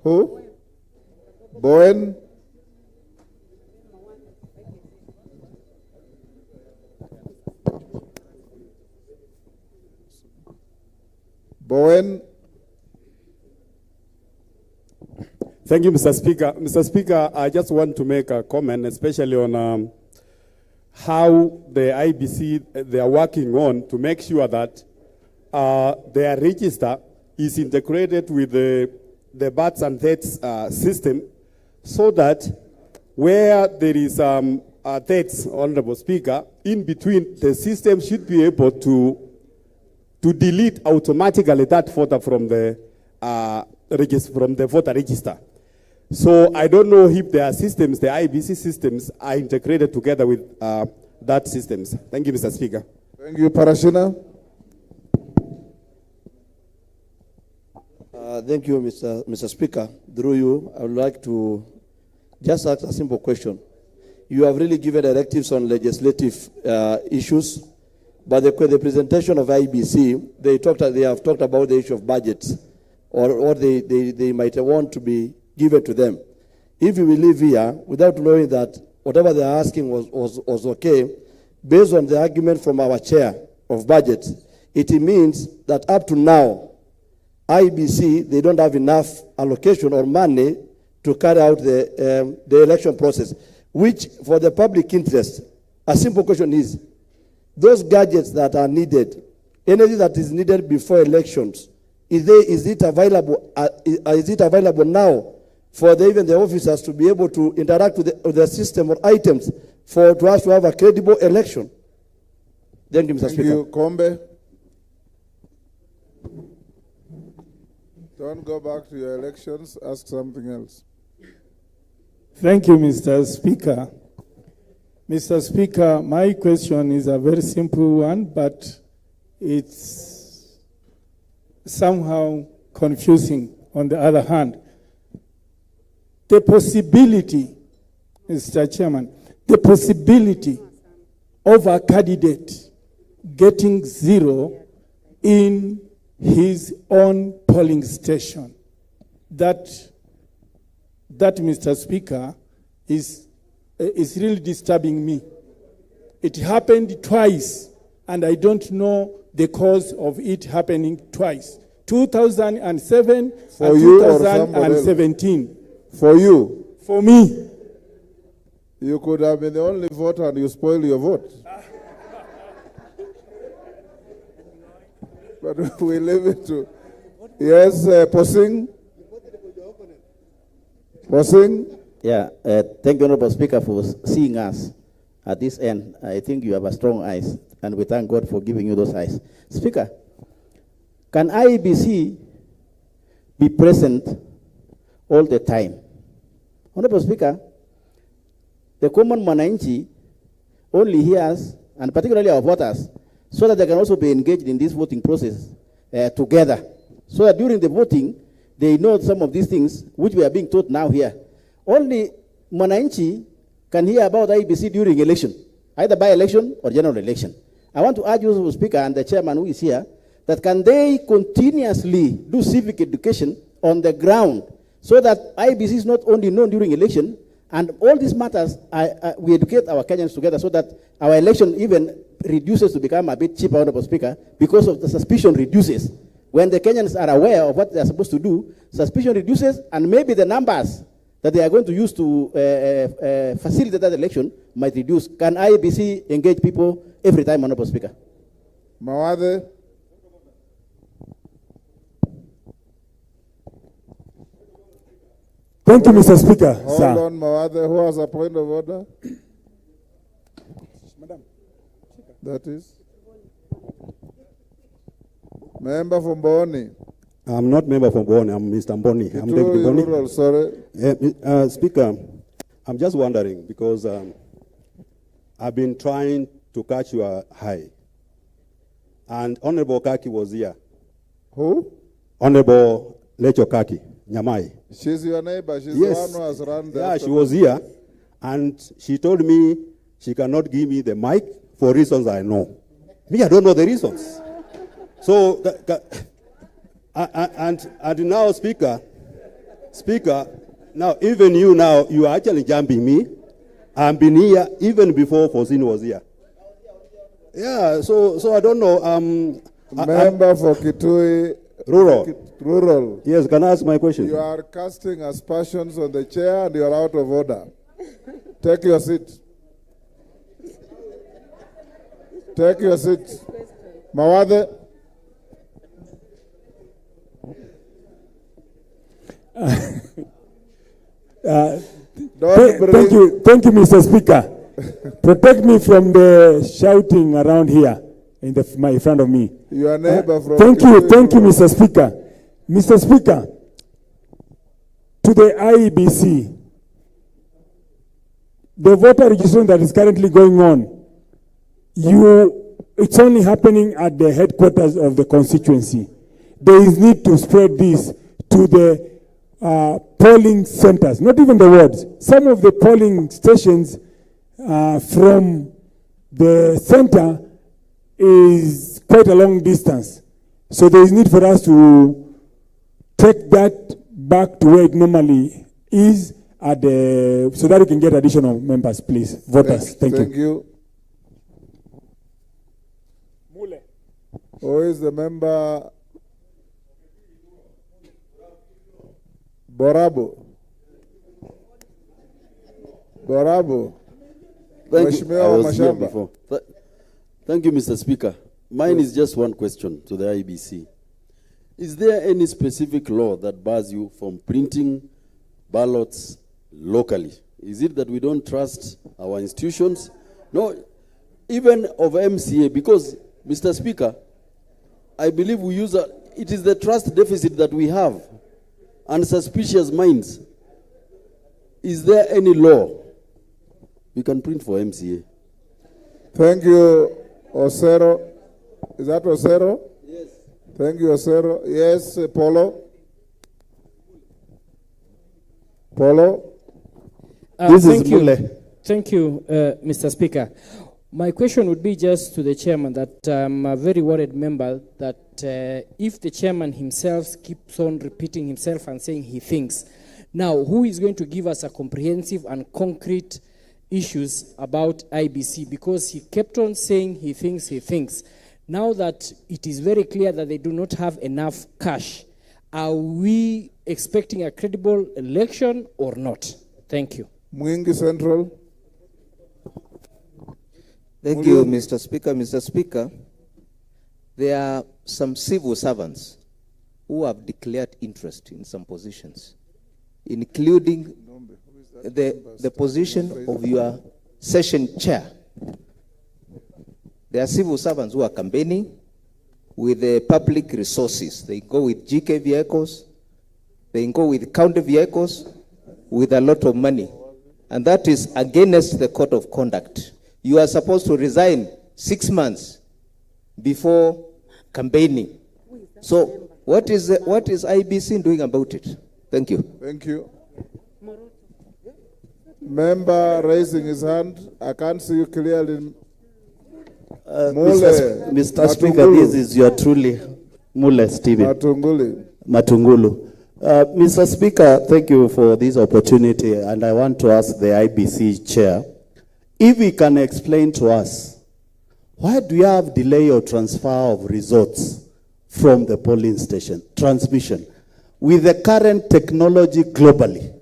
Who? Bowen? Bowen? Thank you, Mr. Speaker. Mr. Speaker, I just want to make a comment, especially on how the IEBC, they are working on to make sure that their register is integrated with the births and deaths system, so that where there is deaths, Honorable Speaker, in between, the system should be able to delete automatically that photo from the voter register. So I don't know if their systems, the IEBC systems, are integrated together with that systems. Thank you, Mr. Speaker. Thank you, Parashina. Thank you, Mr. Speaker. Through you, I would like to just ask a simple question. You have really given directives on legislative issues, but the presentation of IEBC, they have talked about the issue of budgets, or they might want to be given to them. If we live here without knowing that whatever they're asking was okay, based on the argument from our chair of budget, it means that up to now, IEBC, they don't have enough allocation or money to carry out the election process, which for the public interest, a simple question is, those gadgets that are needed, anything that is needed before elections, is it available now for even the officers to be able to interact with the system or items to us to have a credible election? Thank you, Mr. Speaker. Thank you, Kombe. Don't go back to your elections, ask something else. Thank you, Mr. Speaker. Mr. Speaker, my question is a very simple one, but it's somehow confusing on the other hand. The possibility, Mr. Chairman, the possibility of a candidate getting 0 in his own polling station, that Mr. Speaker, is really disturbing me. It happened twice, and I don't know the cause of it happening twice. 2007 For and you 2017. For you? For me. You could have been the only voter and you spoil your vote. But we leave it to... Yes, Posing? Posing? Yeah, thank you, Honorable Speaker, for seeing us at this end. I think you have a strong eyes, and we thank God for giving you those eyes. Speaker, can IEBC be present all the time? Honorable Speaker, the common mwananchi only hears, and particularly our voters, so that they can also be engaged in this voting process together, so that during the voting, they know some of these things which we are being taught now here. Only mwananchi can hear about IEBC during election, either by election or general election. I want to urge you, Speaker, and the chairman who is here, that can they continuously do civic education on the ground, so that IEBC is not only known during election, and all these matters, we educate our Kenyans together, so that our election even reduces to become a bit cheaper, Honorable Speaker, because of the suspicion reduces. When the Kenyans are aware of what they are supposed to do, suspicion reduces, and maybe the numbers that they are going to use to facilitate that election might reduce. Can IEBC engage people every time, Honorable Speaker? Mawade? Thank you, Mr. Speaker. Hold on, Mawade. Who has a point of order? Madam. That is? Member from Boni. I'm not member from Boni. I'm Mr. Mboni. I'm David Boni. Rural, sorry. Speaker, I'm just wondering, because I've been trying to catch your eye. And Honorable Kaki was here. Who? Honorable Lecho Kaki, Nyamai. She's your neighbor. She's Yes. the one who has run the... Yeah, she was here. And she told me she cannot give me the mic for reasons I know. Me, I don't know the reasons. So, and now, Speaker, Speaker, now even you are actually jumping me. I've been here even before Fosin was here. Yeah, so I don't know. Member for Kitui Rural. Yes, can I ask my question? You are casting aspersions on the chair and you are out of order. Take your seat. Take your seat. Mawade. Thank you, Mr. Speaker. Protect me from the shouting around here in front of me. Your neighbor from thank you, Mr. Speaker. Mr. Speaker, to the IEBC, the voter registration that is currently going on, it's only happening at the headquarters of the constituency. There is need to spread this to the polling centers, not even the wards. Some of the polling stations from the center is quite a long distance. So there is need for us to take that back to where it normally is at the, so that we can get additional members, please. Voters. Thank you. Thank you. Who is the member? Borabo. Thank you. I was here before. Thank you, Mr. Speaker. Mine is just one question to the IEBC. Is there any specific law that bars you from printing ballots locally? Is it that we don't trust our institutions? No, even of MCA, because, Mr. Speaker, I believe we use it is the trust deficit that we have and suspicious minds. Is there any law we can print for MCA? Thank you, Osero. Is that Osero? Yes. Thank you, Osero. Yes, Polo. This is Mule. Thank you, Mr. Speaker. My question would be just to the chairman that I'm a very worried member that if the chairman himself keeps on repeating himself and saying he thinks, now who is going to give us a comprehensive and concrete issues about IBC? Because he kept on saying he thinks. Now that it is very clear that they do not have enough cash, are we expecting a credible election or not? Thank you. Mwingi Central. Thank you, Mr. Speaker. Mr. Speaker, there are some civil servants who have declared interest in some positions, including the position of your session chair. There are civil servants who are campaigning with the public resources. They go with GK vehicles, they go with county vehicles, with a lot of money. And that is against the code of conduct. You are supposed to resign 6 months before campaigning. So what is IEBC doing about it? Thank you. Thank you. Member raising his hand. I can't see you clearly. Mr. Speaker, this is your truly Mule Stephen. Matungulu. Mr. Speaker, thank you for this opportunity, and I want to ask the IBC chair if he can explain to us why do you have delay or transfer of results from the polling station transmission with the current technology globally?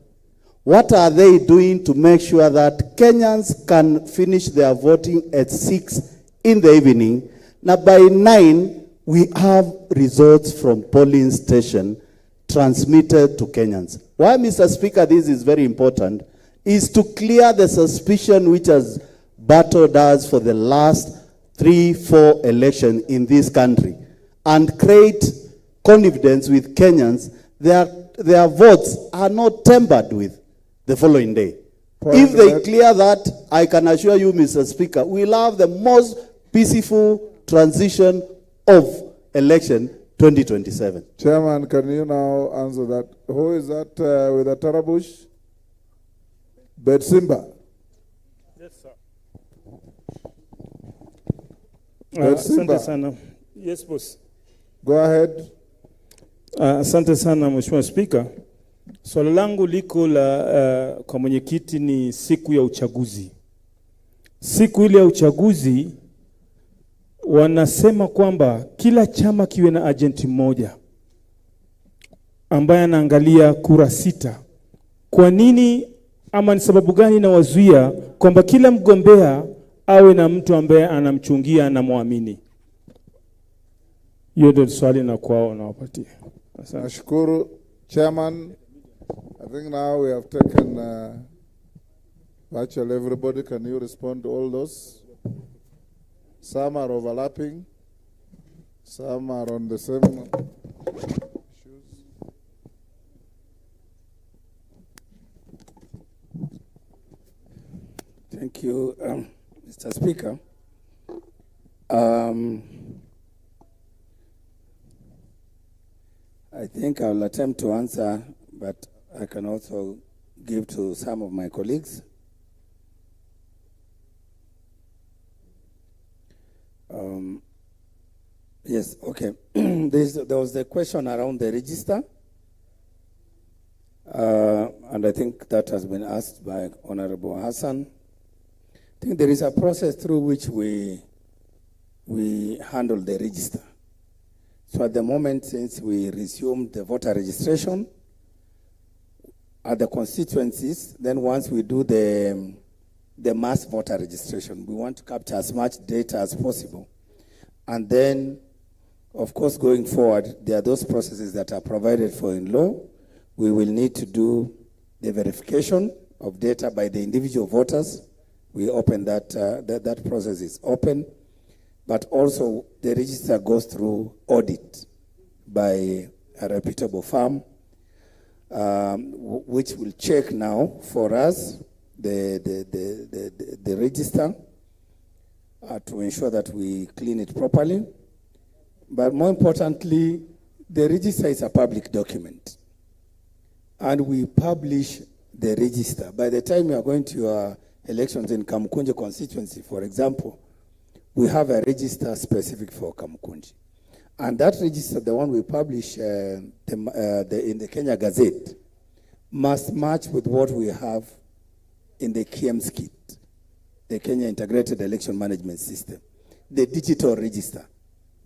What are they doing to make sure that Kenyans can finish their voting at 6 in the evening? Now by 9, we have results from polling station transmitted to Kenyans. Why, Mr. Speaker, this is very important, is to clear the suspicion which has battled us for the last 3-4 elections in this country and create confidence with Kenyans. Their votes are not tampered with the following day. If they clear that, I can assure you, Mr. Speaker, we'll have the most peaceful transition of election 2027. Chairman, can you now answer that? Who is that with a Tarabush? Betsimba. Yes, sir. Betsimba. Asante sana. Yes, boss. Go ahead. Asante sana, Mheshimiwa Speaker. Swali langu liko la kwa mwenyekiti ni siku ya uchaguzi. Siku ile ya uchaguzi wanasema kwamba kila chama kiwe na agenti mmoja ambaye anaangalia kura 6. Kwa nini ama ni sababu gani na wazuia kwamba kila mgombea awe na mtu ambaye anamchungia na muamini? Hiyo ndio swali na kwao nawapatia. Nashukuru Chairman. I think now we have taken virtually everybody. Can you respond to all those? Some are overlapping. Some are on the same issues. Thank you, Mr. Speaker. I think I'll attempt to answer, but I can also give to some of my colleagues. Yes, okay. There was a question around the register, and I think that has been asked by Honorable Hassan. I think there is a process through which we handle the register. So at the moment, since we resumed the voter registration at the constituencies, then once we do the mass voter registration, we want to capture as much data as possible. And then, of course, going forward, there are those processes that are provided for in law. We will need to do the verification of data by the individual voters. We open that process is open. But also, the register goes through audit by a reputable firm, which will check now for us the register to ensure that we clean it properly. But more importantly, the register is a public document, and we publish the register. By the time you are going to your elections in Kamukunji constituency, for example, we have a register specific for Kamukunji. And that register, the one we publish in the Kenya Gazette, must match with what we have in the KIEMS kit, the Kenya Integrated Election Management System, the digital register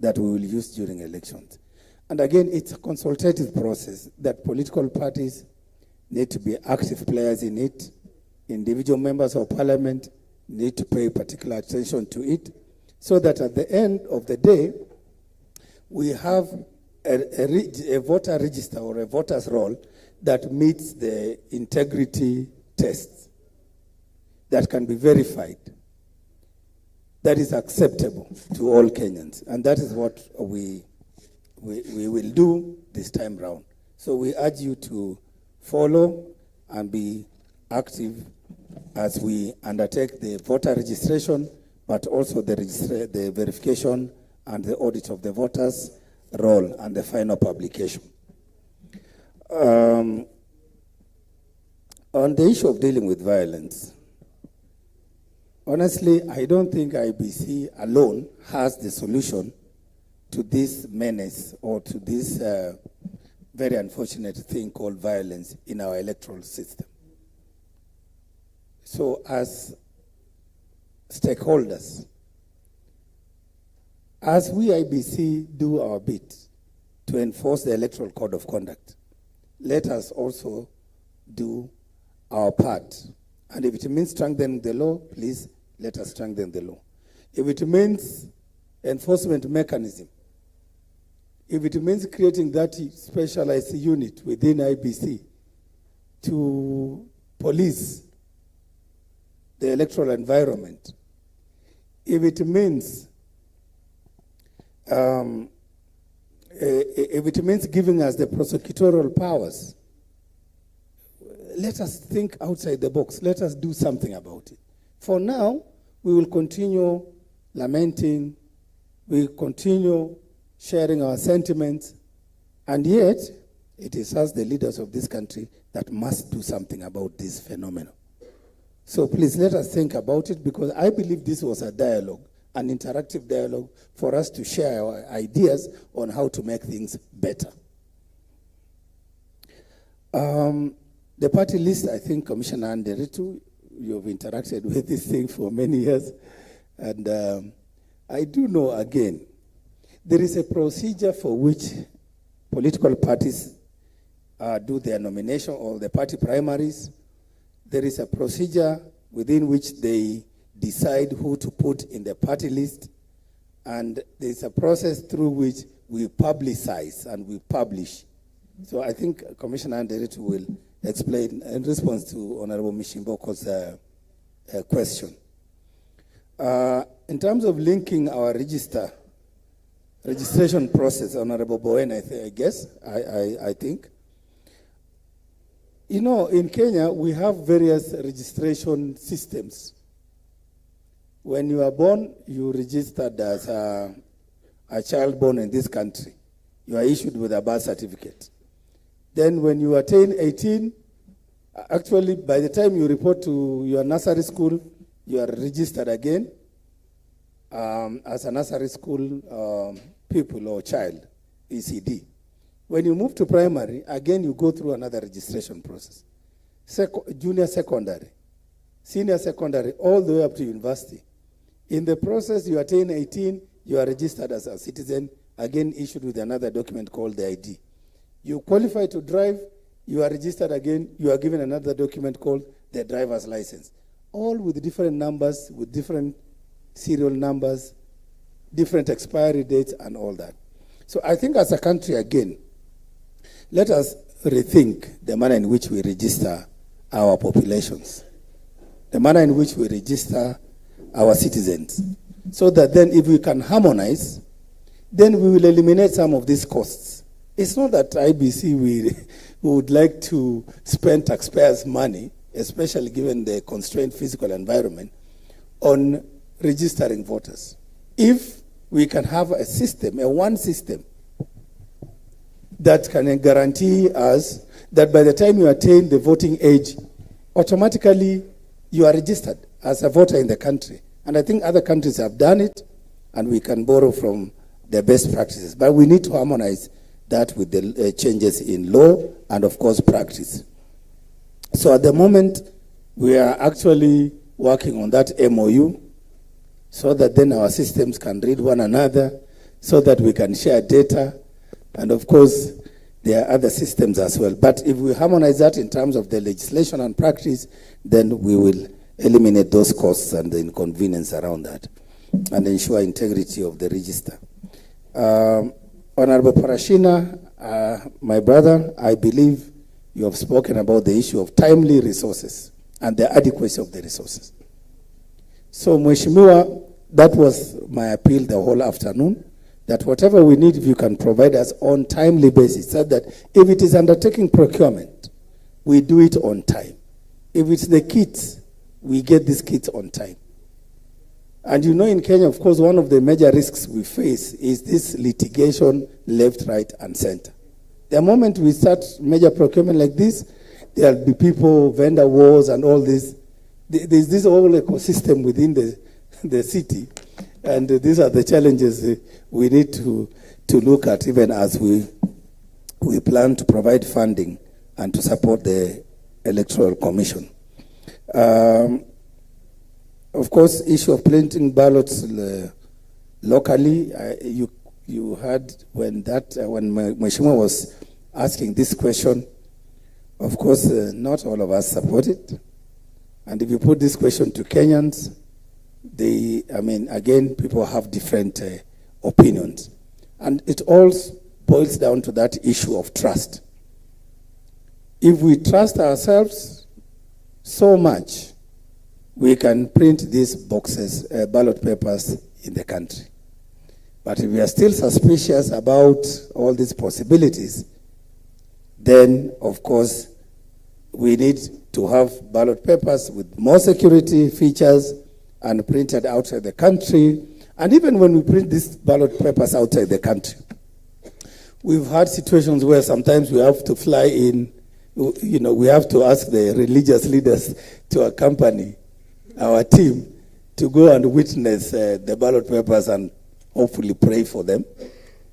that we will use during elections. And again, it's a consultative process that political parties need to be active players in it. Individual members of parliament need to pay particular attention to it, so that at the end of the day, we have a voter register or a voter's roll that meets the integrity tests, that can be verified, that is acceptable to all Kenyans. And that is what we will do this time round. So we urge you to follow and be active as we undertake the voter registration, but also the verification and the audit of the voters' roll and the final publication. On the issue of dealing with violence, honestly, I don't think IEBC alone has the solution to this menace or to this very unfortunate thing called violence in our electoral system. So as stakeholders, as we IEBC do our bit to enforce the Electoral Code of Conduct, let us also do our part. And if it means strengthening the law, please let us strengthen the law. If it means enforcement mechanism, if it means creating that specialized unit within IEBC to police the electoral environment, if it means giving us the prosecutorial powers, let us think outside the box. Let us do something about it. For now, we will continue lamenting, we continue sharing our sentiments, and yet it is us, the leaders of this country, that must do something about this phenomenon. So please let us think about it, because I believe this was a dialogue, an interactive dialogue for us to share our ideas on how to make things better. The party list, I think Commissioner Nderitu, you've interacted with this thing for many years. And I do know, again, there is a procedure for which political parties do their nomination or the party primaries. There is a procedure within which they decide who to put in the party list. And there is a process through which we publicize and we publish. So I think Commissioner Nderitu will explain in response to Honorable Mishimboko's question. In terms of linking our registration process, Honorable Bowen, I think. You know, in Kenya, we have various registration systems. When you are born, you registered as a child born in this country. You are issued with a birth certificate. Then when you attain 18, actually by the time you report to your nursery school, you are registered again as a nursery school pupil or child, ECD. When you move to primary, again you go through another registration process. Junior secondary, senior secondary, all the way up to university. In the process, you attain 18, you are registered as a citizen, again issued with another document called the ID. You qualify to drive, you are registered again, you are given another document called the driver's license. All with different numbers, with different serial numbers, different expiry dates, and all that. So I think as a country, again, let us rethink the manner in which we register our populations, the manner in which we register our citizens, so that then if we can harmonize, then we will eliminate some of these costs. It's not that IBC we would like to spend taxpayers' money, especially given the constrained physical environment, on registering voters. If we can have a system, one system, that can guarantee us that by the time you attain the voting age, automatically you are registered as a voter in the country. And I think other countries have done it, and we can borrow from the best practices. But we need to harmonize that with the changes in law and, of course, practice. So at the moment, we are actually working on that MOU so that then our systems can read one another, so that we can share data. And, of course, there are other systems as well. But if we harmonize that in terms of the legislation and practice, then we will eliminate those costs and the inconvenience around that and ensure integrity of the register. Honorable Parashina, my brother, I believe you have spoken about the issue of timely resources and the adequacy of the resources. So, Mheshimiwa, that was my appeal the whole afternoon, that whatever we need, if you can provide us on timely basis, so that if it is undertaking procurement, we do it on time. If it's the kits, we get these kits on time. And you know, in Kenya, of course, one of the major risks we face is this litigation left, right, and center. The moment we start major procurement like this, there'll be people, vendor wars, and all this. There's this whole ecosystem within the city, and these are the challenges we need to look at, even as we plan to provide funding and to support the Electoral Commission. Of course, issue of printing ballots locally. You heard when Mheshimiwa was asking this question. Of course, not all of us support it. And if you put this question to Kenyans, again, people have different opinions. And it all boils down to that issue of trust. If we trust ourselves so much, we can print these boxes, ballot papers in the country. But if we are still suspicious about all these possibilities, then, of course, we need to have ballot papers with more security features and printed outside the country. And even when we print these ballot papers outside the country, we've had situations where sometimes we have to fly in, we have to ask the religious leaders to accompany our team to go and witness the ballot papers and hopefully pray for them,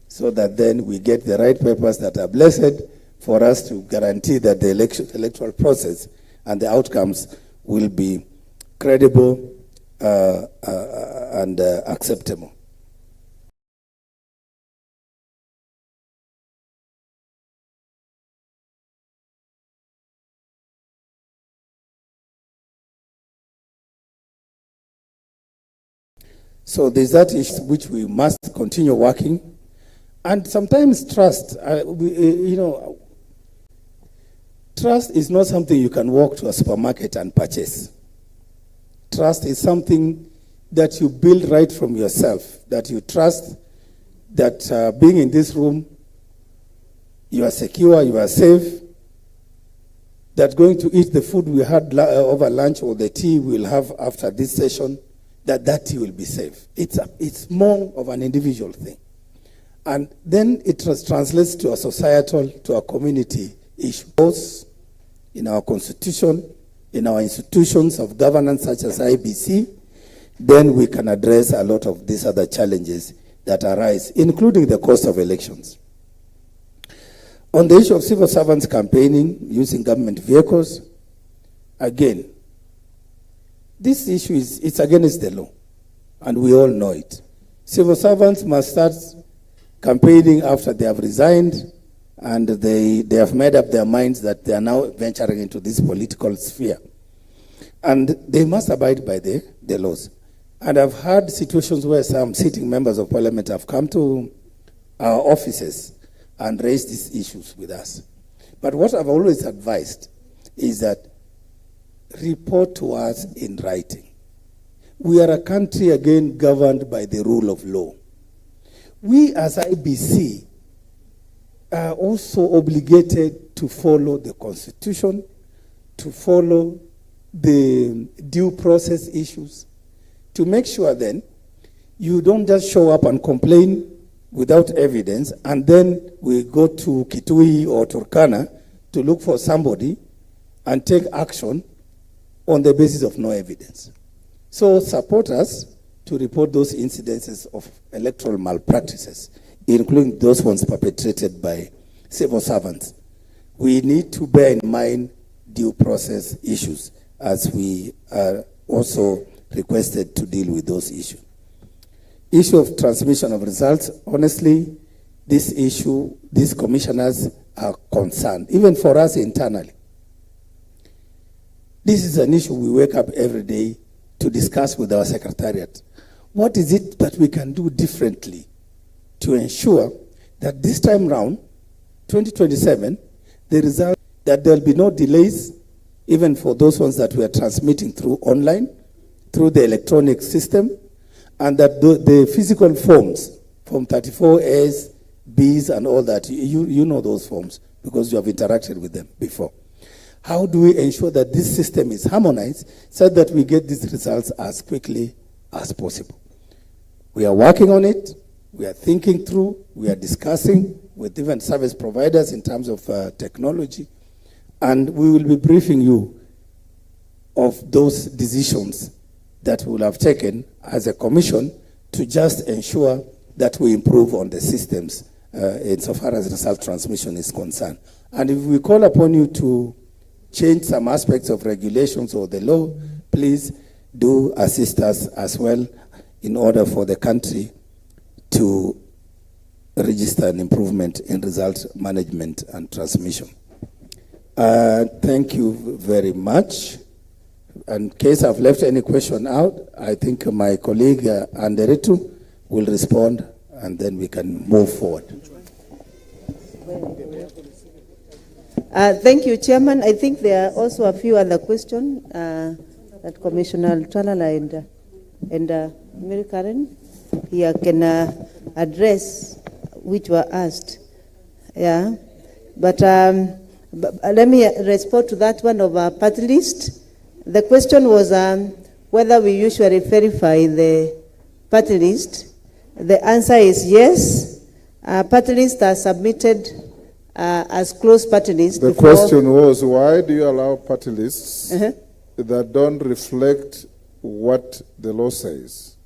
so that then we get the right papers that are blessed for us to guarantee that the electoral process and the outcomes will be credible and acceptable. So there's that issue which we must continue working. And sometimes trust, trust is not something you can walk to a supermarket and purchase. Trust is something that you build right from yourself, that you trust that being in this room, you are secure, you are safe, that going to eat the food we had over lunch or the tea we'll have after this session, that tea will be safe. It's more of an individual thing. And then it translates to a societal, to a community issue. Both in our constitution, in our institutions of governance such as IEBC, then we can address a lot of these other challenges that arise, including the cost of elections. On the issue of civil servants campaigning using government vehicles, again, this issue it's against the law, and we all know it. Civil servants must start campaigning after they have resigned and they have made up their minds that they are now venturing into this political sphere. And they must abide by the laws. And I've had situations where some sitting members of parliament have come to our offices and raised these issues with us. But what I've always advised is that report to us in writing. We are a country, again, governed by the rule of law. We as IEBC are also obligated to follow the Constitution, to follow the due process issues, to make sure then you don't just show up and complain without evidence, and then we go to Kitui or Turkana to look for somebody and take action on the basis of no evidence. So support us to report those incidences of electoral malpractices, including those ones perpetrated by civil servants. We need to bear in mind due process issues as we are also requested to deal with those issues. Issue of transmission of results, honestly, this issue, these commissioners are concerned, even for us internally. This is an issue we wake up every day to discuss with our secretariat. What is it that we can do differently to ensure that this time round, 2027, the result, that there will be no delays, even for those ones that we are transmitting through online, through the electronic system, and that the physical forms, Form 34As, Bs, and all that, you know those forms because you have interacted with them before. How do we ensure that this system is harmonized so that we get these results as quickly as possible? We are working on it. We are thinking through. We are discussing with even service providers in terms of technology. And we will be briefing you of those decisions that we will have taken as a commission to just ensure that we improve on the systems insofar as result transmission is concerned. And if we call upon you to change some aspects of regulations or the law, please do assist us as well in order for the country to register an improvement in result management and transmission. Thank you very much. In case I've left any question out, I think my colleague Anderetu will respond and then we can move forward. Thank you, Chairman. I think there are also a few other questions that Commissioner Talala and Mary Karen here can address, which were asked. Yeah, but let me respond to that one of our party list. The question was whether we usually verify the party list. The answer is yes. Party lists are submitted as closed party lists. The question was, why do you allow party lists that don't reflect what the law says?